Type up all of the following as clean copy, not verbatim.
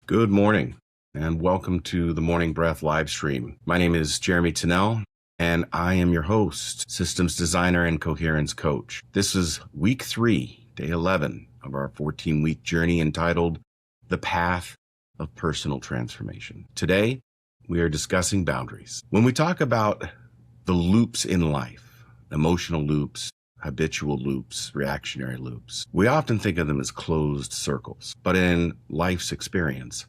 Good morning, and welcome to the Morning Breath live stream. My name is Jeremy Tennell, and I am your host, systems designer and coherence coach. This is week 3, day 11 of our 14-week journey entitled The Path of Personal Transformation. Today, we are discussing boundaries. When we talk about the loops in life, emotional loops, habitual loops, reactionary loops, we often think of them as closed circles. But in life's experience,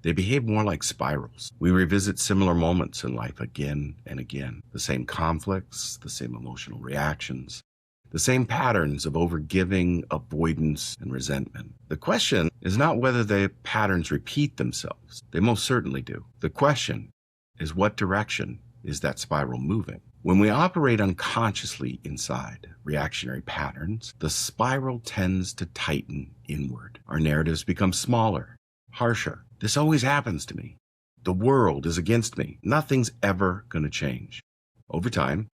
they behave more like spirals. We revisit similar moments in life again and again. The same conflicts, the same emotional reactions, the same patterns of overgiving, avoidance, and resentment. The question is not whether the patterns repeat themselves. They most certainly do. The question is, what direction is that spiral moving? When we operate unconsciously inside reactionary patterns, the spiral tends to tighten inward. Our narratives become smaller, harsher. This always happens to me. The world is against me. Nothing's ever going to change. Over time,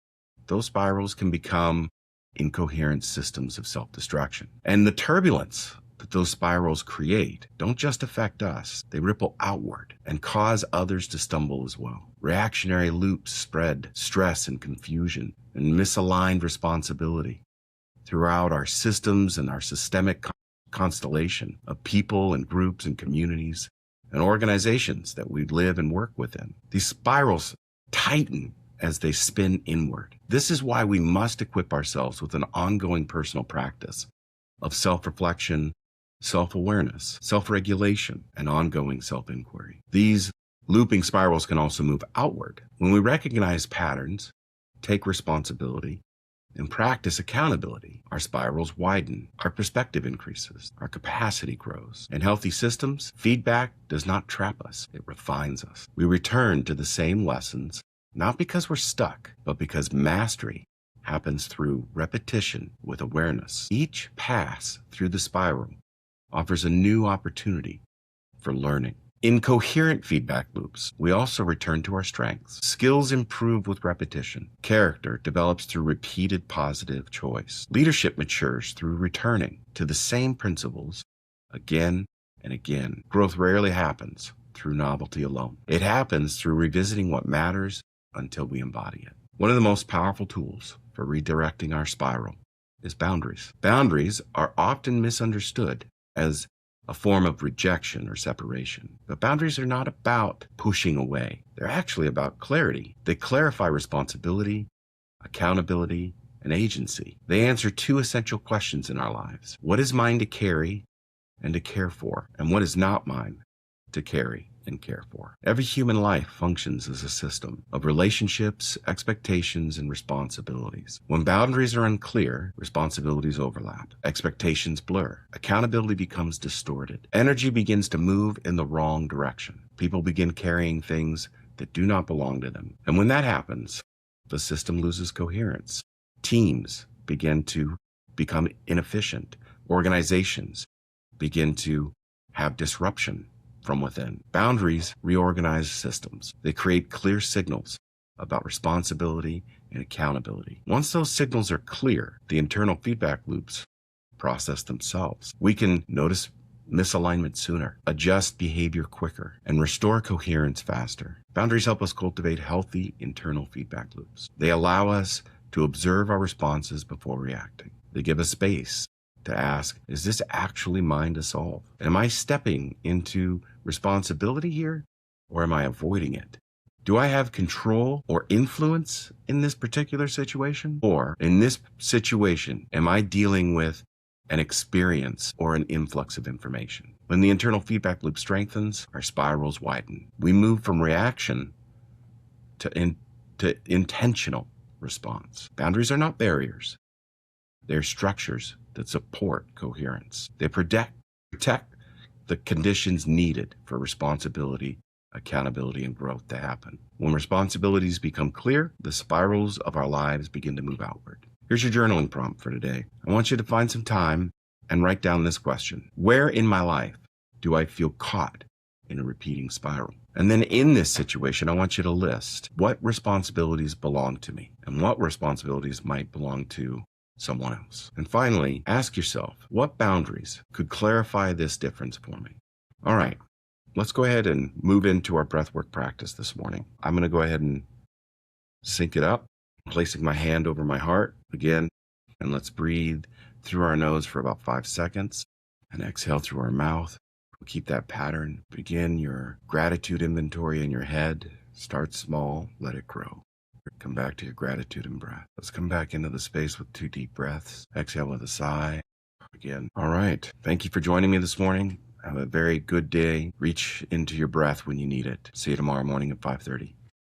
those spirals can become incoherent systems of self-destruction. And the turbulence that those spirals create don't just affect us, they ripple outward and cause others to stumble as well. Reactionary loops spread stress and confusion and misaligned responsibility throughout our systems and our systemic constellation of people and groups and communities and organizations that we live and work within. These spirals tighten as they spin inward. This is why we must equip ourselves with an ongoing personal practice of self-reflection, self-awareness, self-regulation, and ongoing self-inquiry. These looping spirals can also move outward. When we recognize patterns, take responsibility, and practice accountability, our spirals widen, our perspective increases, our capacity grows. In healthy systems, feedback does not trap us, it refines us. We return to the same lessons, not because we're stuck, but because mastery happens through repetition with awareness. Each pass through the spiral offers a new opportunity for learning. In coherent feedback loops, we also return to our strengths. Skills improve with repetition. Character develops through repeated positive choice. Leadership matures through returning to the same principles again and again. Growth rarely happens through novelty alone. It happens through revisiting what matters until we embody it. One of the most powerful tools for redirecting our spiral is boundaries. Boundaries are often misunderstood as a form of rejection or separation. But boundaries are not about pushing away. They're actually about clarity. They clarify responsibility, accountability, and agency. They answer 2 essential questions in our lives. What is mine to carry and to care for? And what is not mine to carry and care for? Every human life functions as a system of relationships, expectations, and responsibilities. When boundaries are unclear, responsibilities overlap, expectations blur, accountability becomes distorted, energy begins to move in the wrong direction. People begin carrying things that do not belong to them. And when that happens, the system loses coherence. Teams begin to become inefficient. Organizations begin to have disruption from within. Boundaries reorganize systems. They create clear signals about responsibility and accountability. Once those signals are clear, the internal feedback loops process themselves. We can notice misalignment sooner, adjust behavior quicker, and restore coherence faster. Boundaries help us cultivate healthy internal feedback loops. They allow us to observe our responses before reacting. They give us space to ask, is this actually mine to solve? Am I stepping into responsibility here, or am I avoiding it? Do I have control or influence in this particular situation? Or in this situation, am I dealing with an experience or an influx of information? When the internal feedback loop strengthens, our spirals widen. We move from reaction to intentional response. Boundaries are not barriers. They're structures that support coherence. They protect the conditions needed for responsibility, accountability, and growth to happen. When responsibilities become clear, the spirals of our lives begin to move outward. Here's your journaling prompt for today. I want you to find some time and write down this question. Where in my life do I feel caught in a repeating spiral? And then in this situation, I want you to list what responsibilities belong to me and what responsibilities might belong to someone else. And finally, ask yourself, what boundaries could clarify this difference for me? All right, let's go ahead and move into our breathwork practice this morning. I'm going to go ahead and sync it up, placing my hand over my heart again, and let's breathe through our nose for about 5 seconds and exhale through our mouth. We'll keep that pattern. Begin your gratitude inventory in your head. Start small, let it grow. Come back to your gratitude and breath. Let's come back into the space with 2 deep breaths. Exhale with a sigh. Again. All right. Thank you for joining me this morning. Have a very good day. Reach into your breath when you need it. See you tomorrow morning at 5:30.